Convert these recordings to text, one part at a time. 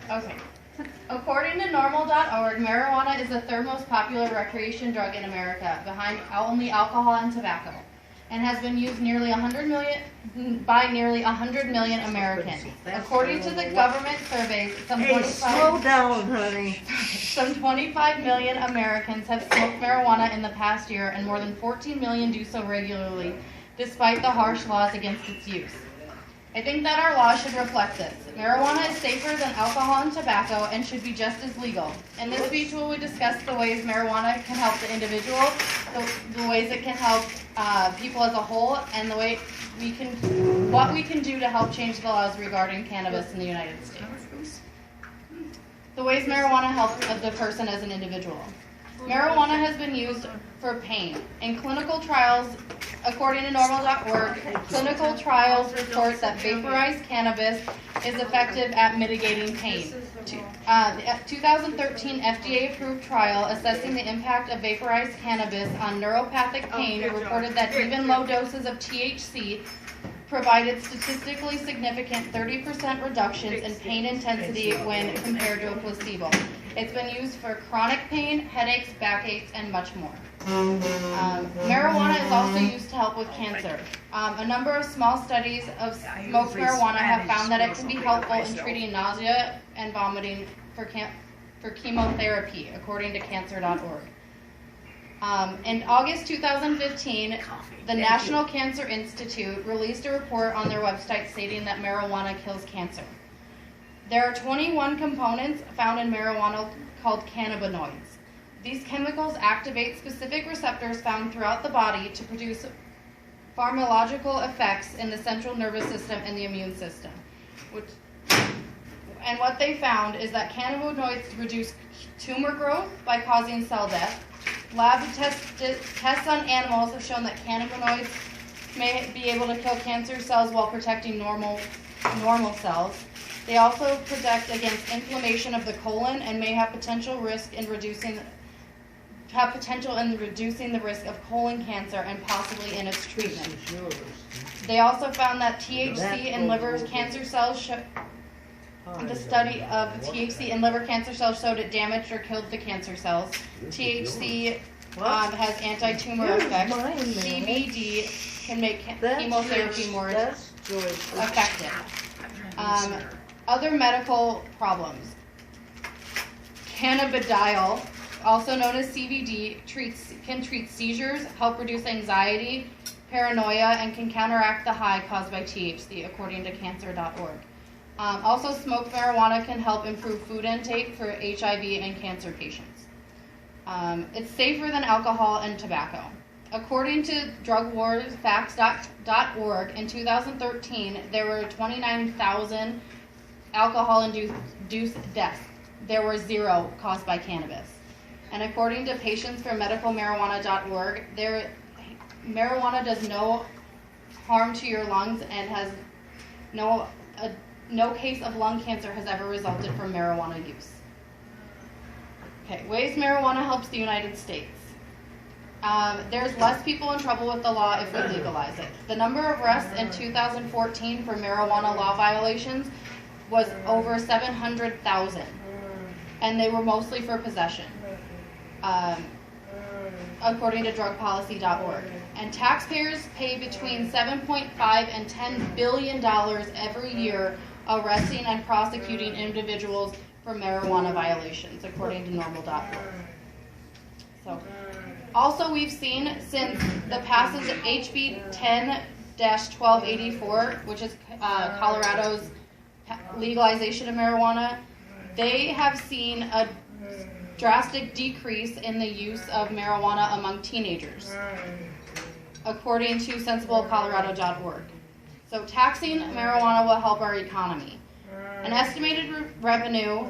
Okay. According to NORML.org, marijuana is the third most popular recreation drug in America, behind only alcohol and tobacco, and has been used nearly 100 million by nearly 100 million Americans. According to the government surveys, Slow down, honey. some 25 million Americans have smoked marijuana in the past year, and more than 14 million do so regularly, despite the harsh laws against its use. I think that our laws should reflect this. Marijuana is safer than alcohol and tobacco and should be just as legal. In this speech, we will discuss the ways marijuana can help the individual, the ways it can help people as a whole, and what we can do to help change the laws regarding cannabis in the United States. The ways marijuana helps the person as an individual. Marijuana has been used for pain. In clinical trials, according to NORML.org, clinical trials report that vaporized cannabis is effective at mitigating pain. The 2013 FDA-approved trial assessing the impact of vaporized cannabis on neuropathic pain reported that even low doses of THC provided statistically significant 30% reductions in pain intensity when compared to a placebo. It's been used for chronic pain, headaches, backaches, and much more. Marijuana is also used to help with cancer. A number of small studies of smoked marijuana have found that it can be helpful in treating nausea and vomiting for chemotherapy, according to cancer.org. In August 2015, the National Cancer Institute released a report on their website stating that marijuana kills cancer. There are 21 components found in marijuana called cannabinoids. These chemicals activate specific receptors found throughout the body to produce pharmacological effects in the central nervous system and the immune system. And what they found is that cannabinoids reduce tumor growth by causing cell death. Lab tests on animals have shown that cannabinoids may be able to kill cancer cells while protecting normal cells. They also protect against inflammation of the colon and may have potential in reducing the risk of colon cancer and possibly in its treatment. They also found that THC in liver cancer cells the study of THC in liver cancer cells showed it damaged or killed the cancer cells. THC has anti-tumor effects. CBD can make chemotherapy more effective. Other medical problems. Cannabidiol, also known as CBD, can treat seizures, help reduce anxiety, paranoia, and can counteract the high caused by THC, according to cancer.org. Also, smoked marijuana can help improve food intake for HIV and cancer patients. It's safer than alcohol and tobacco. According to drugwarsfacts.org, in 2013, there were 29,000 alcohol-induced deaths. There were 0 caused by cannabis. And according to patientsformedicalmarijuana.org, marijuana does no harm to your lungs and has no case of lung cancer has ever resulted from marijuana use. Okay, ways marijuana helps the United States. There's less people in trouble with the law if we legalize it. The number of arrests in 2014 for marijuana law violations was over 700,000, and they were mostly for possession, according to drugpolicy.org. And taxpayers pay between $7.5 and $10 billion every year arresting and prosecuting individuals for marijuana violations, according to NORML.org. So, also we've seen since the passage of HB 10-1284, which is Colorado's legalization of marijuana, they have seen a drastic decrease in the use of marijuana among teenagers, according to sensiblecolorado.org. So taxing marijuana will help our economy. An estimated revenue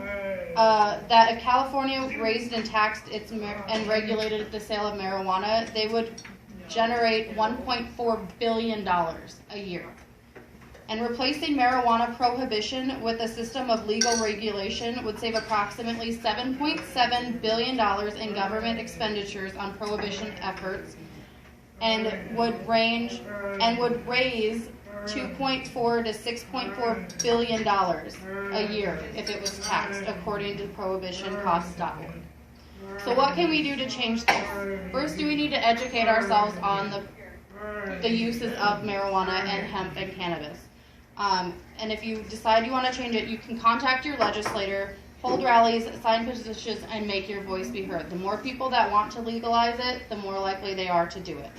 that if California raised and taxed and regulated the sale of marijuana, they would generate $1.4 billion a year. And replacing marijuana prohibition with a system of legal regulation would save approximately $7.7 billion in government expenditures on prohibition efforts and would raise $2.4 to $6.4 billion a year if it was taxed, according to prohibitioncosts.org. So what can we do to change this? First, we need to educate ourselves on the uses of marijuana and hemp and cannabis. And if you decide you want to change it, you can contact your legislator, hold rallies, sign petitions, and make your voice be heard. The more people that want to legalize it, the more likely they are to do it.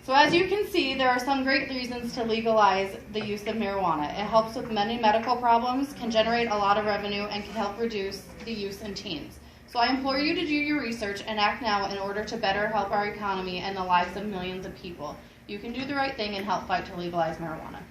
So as you can see, there are some great reasons to legalize the use of marijuana. It helps with many medical problems, can generate a lot of revenue, and can help reduce the use in teens. So I implore you to do your research and act now in order to better help our economy and the lives of millions of people. You can do the right thing and help fight to legalize marijuana.